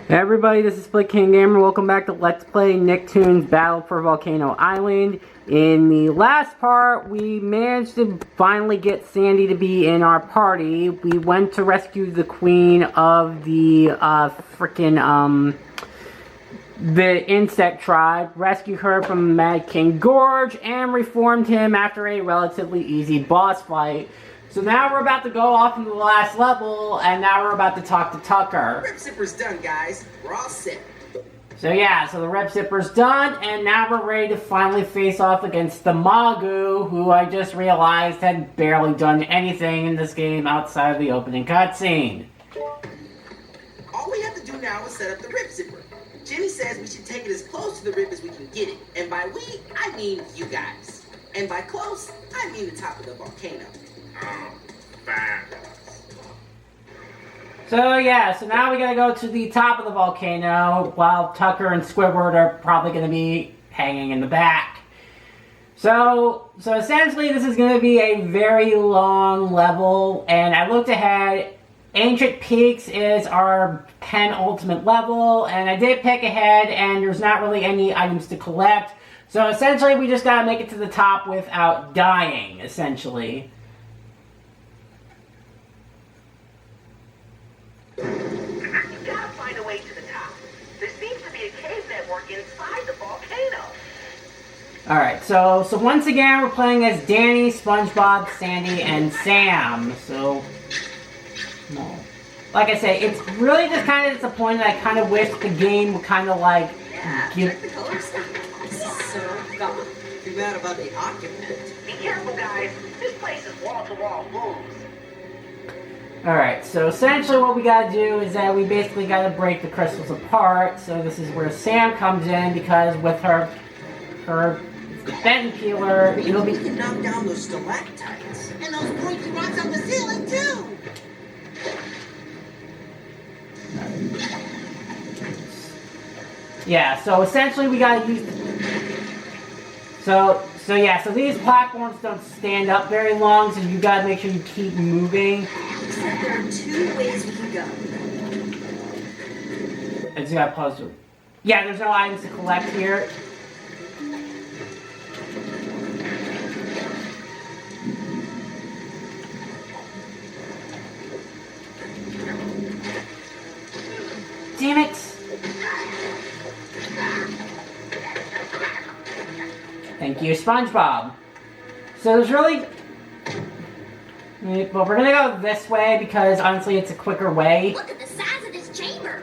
Hey everybody, this is Split King Gamer. Welcome back to Let's Play Nicktoons Battle for Volcano Island. In the last part, we managed to finally get Sandy to be in our party. We went to rescue the queen of the the insect tribe, rescued her from Mad King Gorge, and reformed him after a relatively easy boss fight. So now we're about to go off into the last level, and now we're about to talk to Tucker. Rip Zipper's done, guys. We're all set. So yeah, so the Rip Zipper's done, and now we're ready to finally face off against the Mawgu, who I just realized had barely done anything in this game outside of the opening cutscene. All we have to do now is set up the Rip Zipper. Jimmy says we should take it as close to the rip as we can get it. And by we, I mean you guys. And by close, I mean the top of the volcano. So yeah, so now we gotta go to the top of the volcano, while Tucker and Squidward are probably gonna be hanging in the back. So essentially this is gonna be a very long level, and I looked ahead. Ancient Peaks is our penultimate level, and I did pick ahead, and there's not really any items to collect. So essentially we just gotta make it to the top without dying, essentially. Alright, so once again we're playing as Danny, SpongeBob, Sandy, and Sam. So, like I say, it's really just kind of disappointing. I kind of wish the game would kind of like check the color scheme. This is so gone. Too bad about the occupant. Be careful, guys. This place is wall-to-wall moves. Alright, so essentially what we gotta do is that we basically gotta break the crystals apart. So this is where Sam comes in, because with her bend peeler, it'll be... We can knock down those stalactites. And those pointy rocks on the ceiling, too! Yeah, so essentially we gotta use... So these platforms don't stand up very long, so you gotta make sure you keep moving. Except there are two ways we can go. I just gotta pause it. Yeah, there's no items to collect here. Damn it! Thank you, SpongeBob. So there's really... Well, we're gonna go this way because, honestly, it's a quicker way. Look at the size of this chamber.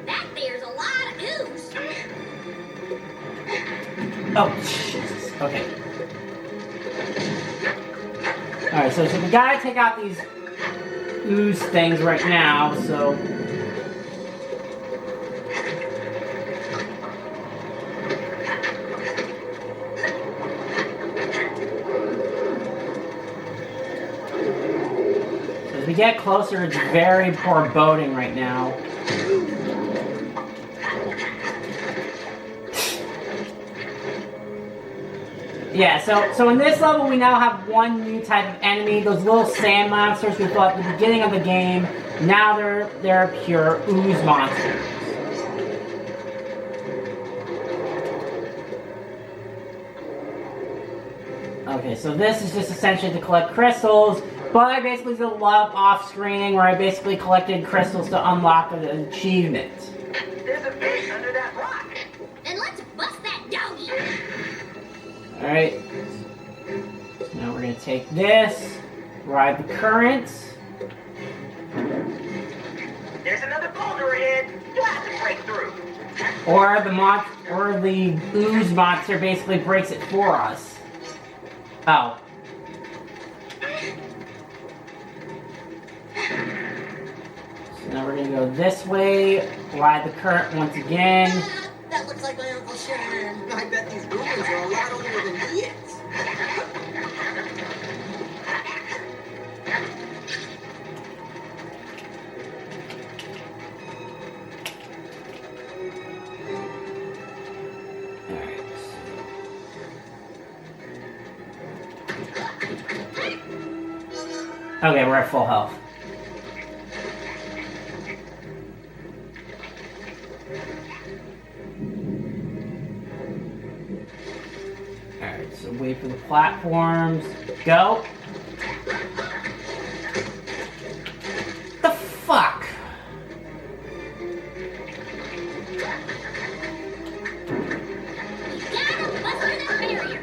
That there's a lot of ooze. Oh, Jesus. Okay. Alright, so we gotta take out these ooze things right now, so... As we get closer, it's very foreboding right now. Yeah, so in this level we now have one new type of enemy. Those little sand monsters we fought at the beginning of the game, now they're pure ooze monsters. Okay, so this is just essentially to collect crystals. But I basically did a lot of off-screening where I basically collected crystals to unlock an achievement. There's a fish under that rock. Then let's bust that doggy. Alright. So now we're going to take this, ride the currents. There's another boulder ahead. You have to break through. Or the ooze monster basically breaks it for us. Oh. Now we're gonna go this way, ride the current once again. That looks like my Uncle Sharon. I bet these ruins are a lot older than he is. Okay, we're at full health. Alright, so wait for the platforms. Go. The fuck? Gotta bust through this barrier.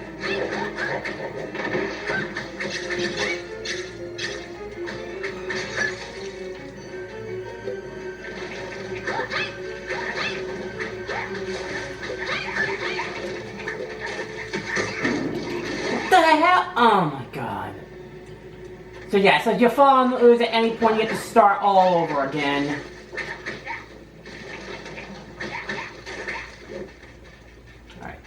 What the hell? Oh my god. So yeah, so if you fall on the ooze at any point, you have to start all over again. Alright.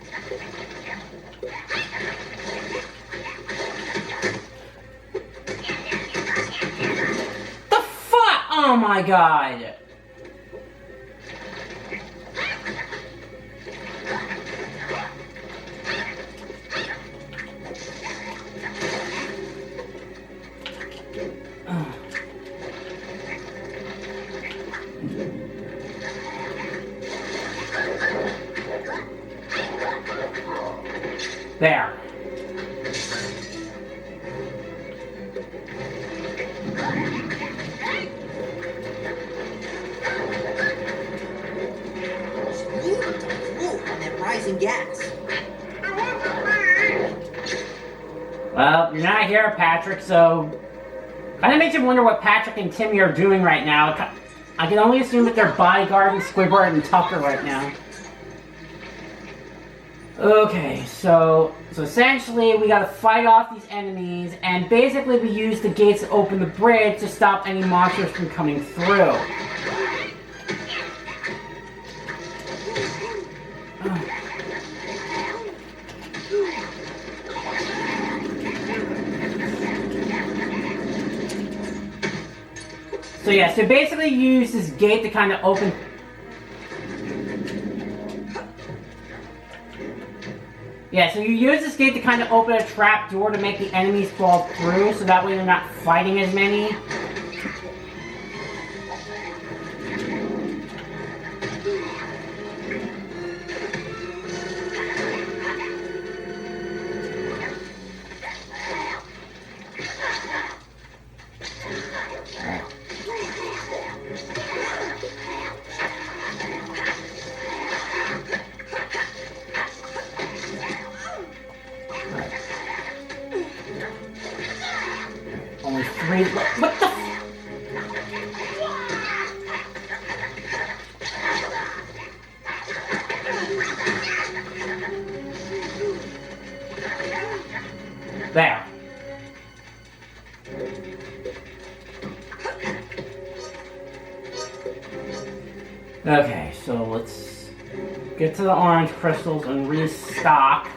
The fuck? Oh my god. There. Whoa, that rising gas. Well, you're not here, Patrick, so... Kinda makes you wonder what Patrick and Timmy are doing right now. I can only assume that they're bodyguarding Squidward and Tucker right now. Okay, so essentially we gotta fight off these enemies, and basically we use the gates to open the bridge to stop any monsters from coming through. So yeah, so basically you use this gate to kind of open... Yeah, so you use this gate to kind of open a trap door to make the enemies fall through, so that way you're not fighting as many. Only three. What the? There. Okay, so let's get to the orange crystals and restock.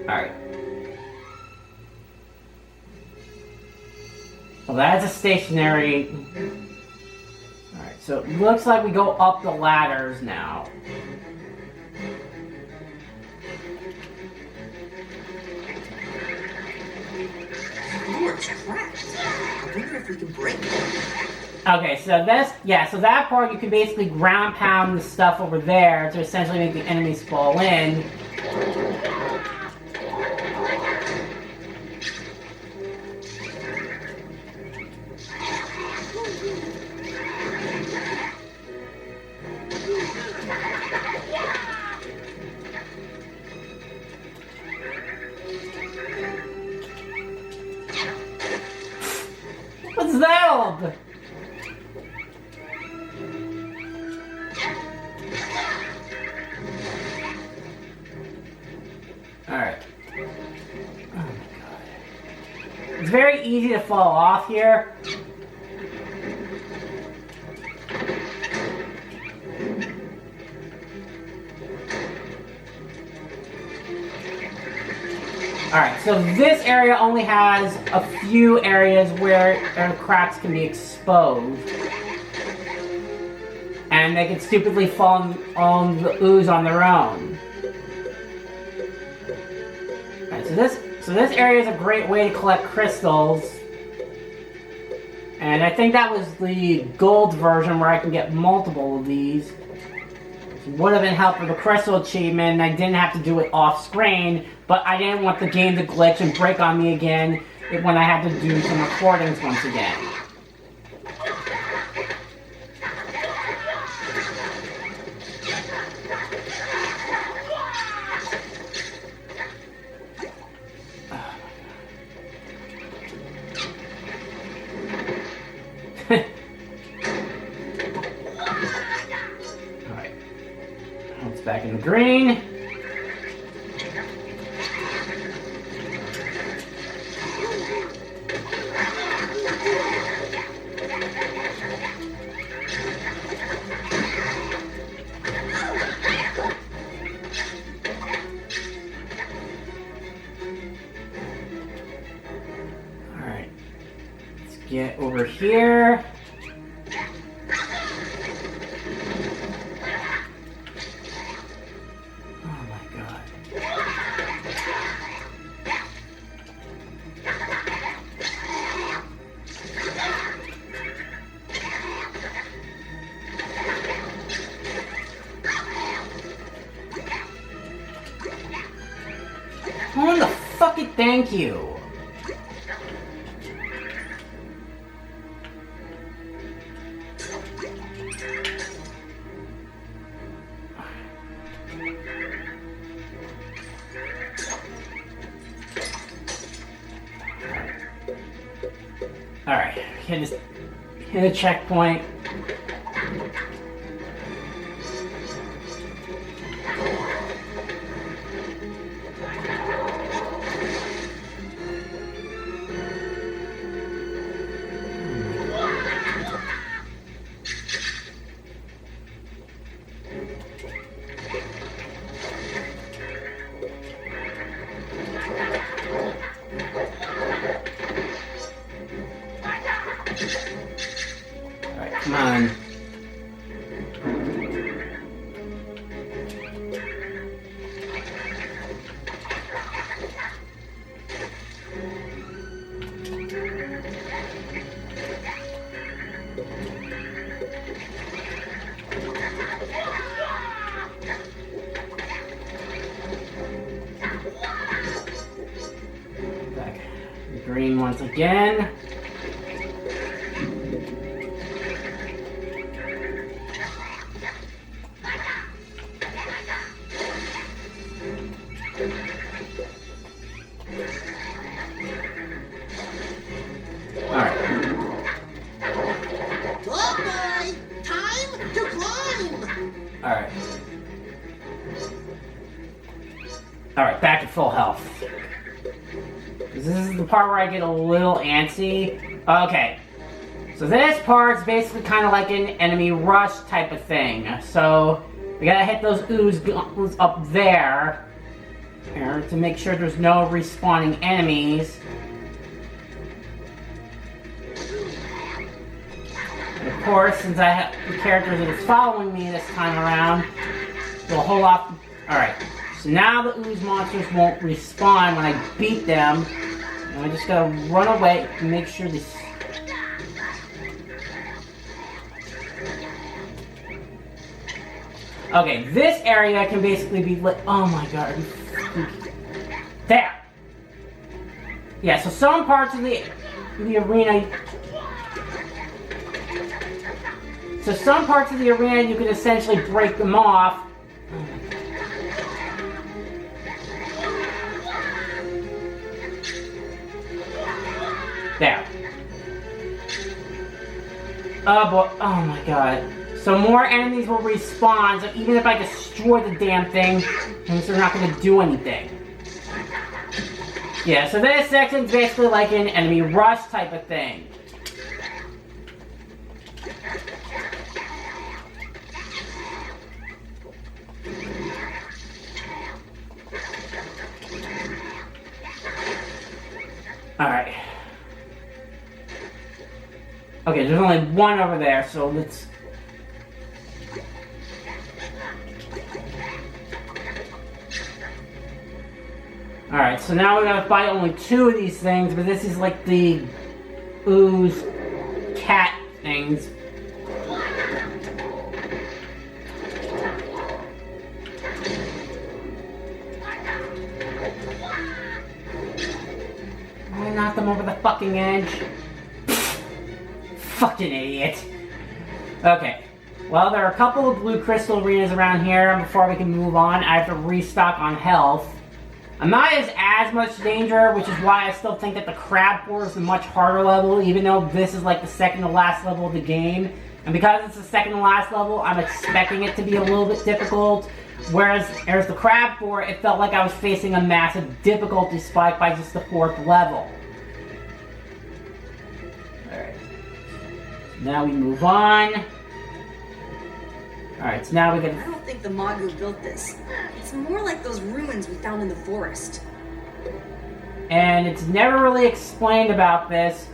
Alright. Well, that's a stationary... Alright, so it looks like we go up the ladders now. We're trapped. I wonder if we can break it. Okay, so this... Yeah, so that part you can basically ground pound the stuff over there to essentially make the enemies fall in. What's that all about? Alright. Oh my god. It's very easy to fall off here. Alright, so this area only has a few areas where cracks can be exposed. And they can stupidly fall on the ooze on their own. Alright, so this area is a great way to collect crystals. And I think that was the gold version where I can get multiple of these. Which would have been helpful for the crystal achievement. I didn't have to do it off screen, but I didn't want the game to glitch and break on me again when I had to do some recordings once again. Alright. It's back in the green. Alright. Let's get over here. Oh, the fucking thank you. Alright, hit a checkpoint. Come on. Back. Green once again. Alright. Alright, back to full health. This is the part where I get a little antsy. Okay. So this part's basically kind of like an enemy rush type of thing. So we gotta hit those ooze up there to make sure there's no respawning enemies. And of course, since I have the characters that is following me this time around, we'll hold off. Alright, so now the ooze monsters won't respawn when I beat them. And I just gotta run away and make sure this. Okay, this area can basically be lit. Oh my god. There! Yeah, so some parts of the arena. So some parts of the arena you can essentially break them off. There. Oh boy. Oh my god. So more enemies will respawn, so even if I destroy the damn thing, they're not going to do anything. Yeah, so this section's basically like an enemy rush type of thing. Alright. Okay, there's only one over there, so let's... Alright, so now we gotta fight only two of these things, but this is like the ooze cat things. I knocked him over the fucking edge. Fucking idiot. Okay. Well, there are a couple of blue crystal arenas around here, and before we can move on, I have to restock on health. I'm not as much danger, which is why I still think that the crab floor is a much harder level, even though this is like the second to last level of the game. And because it's the second to last level, I'm expecting it to be a little bit difficult. Whereas there's the crab floor, it felt like I was facing a massive difficulty spike by just the 4th level. Alright. Now we move on. Alright, so now we get... I don't think the Mawgu built this. It's more like those ruins we found in the forest. And it's never really explained about this.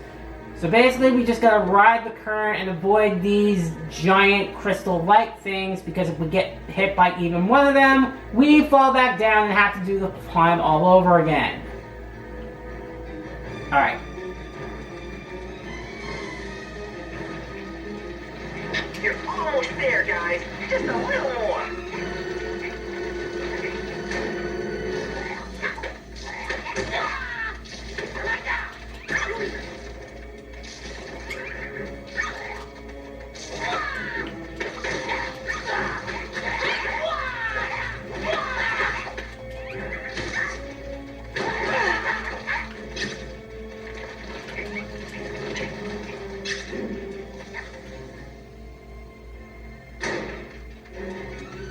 So basically we just gotta ride the current and avoid these giant crystal light things, because if we get hit by even one of them, we fall back down and have to do the climb all over again. Alright. You're almost there, guys. Just a little more.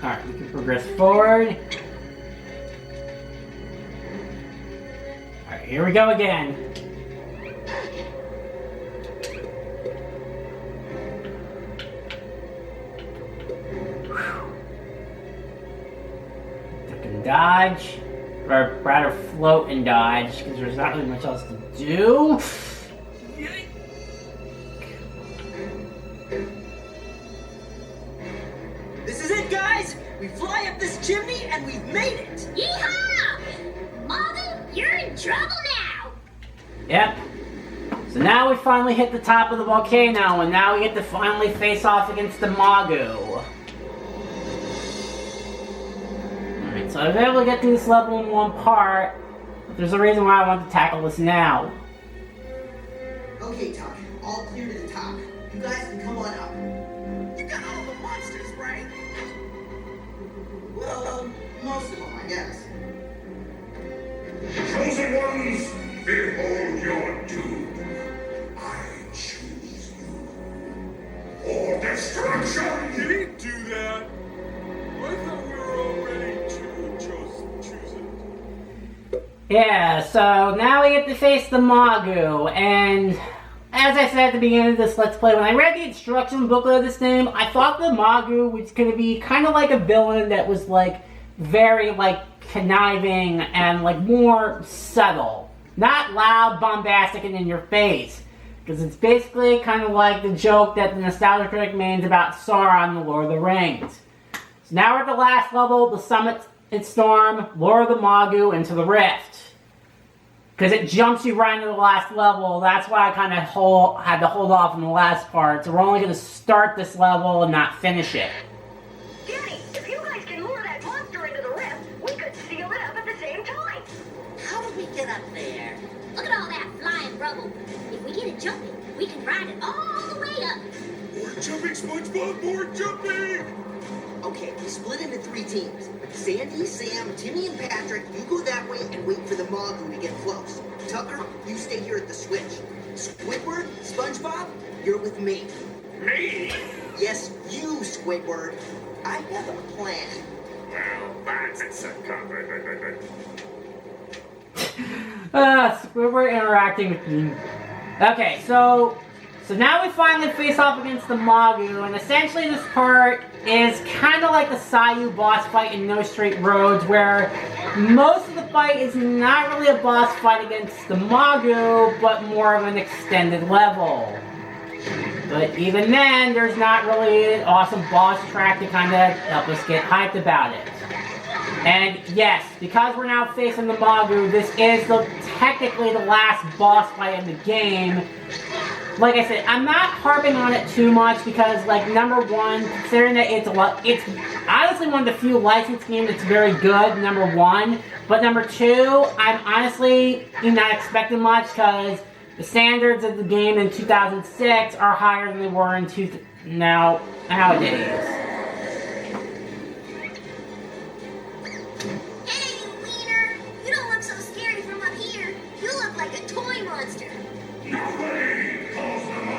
Alright, we can progress forward. Alright, here we go again. Duck and dodge. Or rather float and dodge, because there's not really much else to do. This is it, guys! We fly up this chimney and we've made it! Yeehaw! Mawgu, you're in trouble now! Yep. So now we finally hit the top of the volcano, and now we get to finally face off against the Mawgu. Alright, so I was able to get through this level in one part, but there's a reason why I want to tackle this now. Okay, Tuck, all clear to the top. You guys can come on up. You got all the monsters, right? Well, most of them, I guess. Chosen ones, behold your doom. I choose you. For destruction! Did he do that? I thought we were already chosen. Yeah, so now we get to face the Mawgu, and as I said at the beginning of this Let's Play, when I read the instruction booklet of this game, I thought the Mawgu was going to be kind of like a villain that was like very like conniving and like more subtle. Not loud, bombastic, and in your face. Because it's basically kind of like the joke that the Nostalgia Critic made about Sauron in The Lord of the Rings. So now we're at the last level, the Summit in Storm, Lure the Mawgu into the Rift. Because it jumps you right into the last level, that's why I kind of had to hold off in the last part. So we're only going to start this level and not finish it. Danny, if you guys can lure that monster into the rift, we could seal it up at the same time. How do we get up there? Look at all that flying rubble. If we get it jumping, we can ride it all the way up. More jumping, SpongeBob, more jumping! Okay, we split into 3 teams. Sandy, Sam, Timmy, and Patrick, you go that way and wait for the Mawgu to get close. Tucker, you stay here at the switch. Squidward, SpongeBob, you're with me. Me? Yes, you, Squidward. I have a plan. Well, that's a compliment. Squidward interacting with me. Okay, so now we finally face off against the Mawgu, and essentially this part is kind of like the Sayu boss fight in No Straight Roads, where most of the fight is not really a boss fight against the Mawgu, but more of an extended level. But even then, there's not really an awesome boss track to kind of help us get hyped about it. And yes, because we're now facing the Mawgu, this is technically the last boss fight in the game. like I said, I'm not harping on it too much because, like, number one, considering that it's honestly one of the few licensed games that's very good, number one. But number two, I'm honestly not expecting much because the standards of the game in 2006 are higher than they were in nowadays. Hey, you wiener! You don't look so scary from up here. You look like a toy monster. Nobody calls them a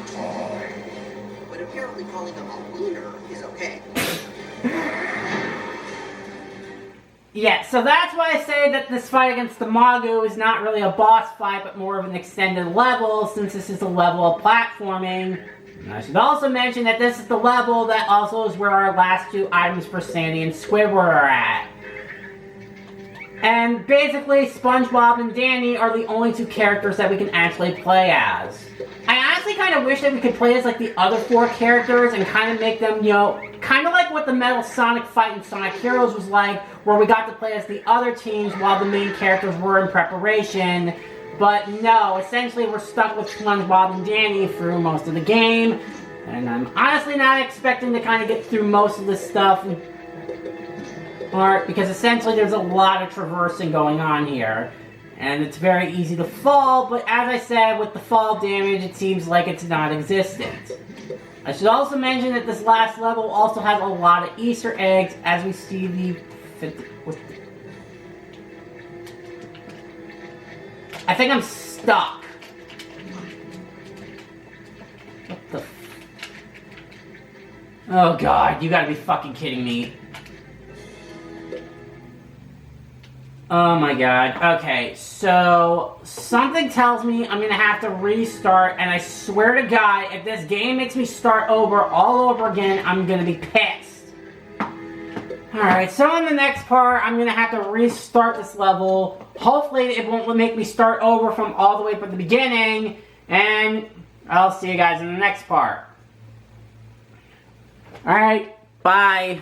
toy. But apparently calling him a wiener is okay. Yeah, so that's why I say that this fight against the Mawgu is not really a boss fight, but more of an extended level, since this is a level of platforming. And I should also mention that this is the level that also is where our last two items for Sandy and Squidward are at. And basically, SpongeBob and Danny are the only two characters that we can actually play as. I honestly kind of wish that we could play as like the other four characters and kind of make them, kind of like what the Metal Sonic fight in Sonic Heroes was like, where we got to play as the other teams while the main characters were in preparation. But no, essentially we're stuck with SpongeBob and Danny through most of the game. And I'm honestly not expecting to kind of get through most of this stuff. Because essentially there's a lot of traversing going on here. And it's very easy to fall, but as I said, with the fall damage, it seems like it's non-existent. I should also mention that this last level also has a lot of Easter eggs, as we see the... I think I'm stuck. What the... Oh god, you gotta be fucking kidding me. Oh my god. Okay, so something tells me I'm gonna have to restart, and I swear to god, if this game makes me start over all over again, I'm gonna be pissed. Alright, so in the next part, I'm gonna have to restart this level. Hopefully it won't make me start over from all the way from the beginning, and I'll see you guys in the next part. Alright, bye.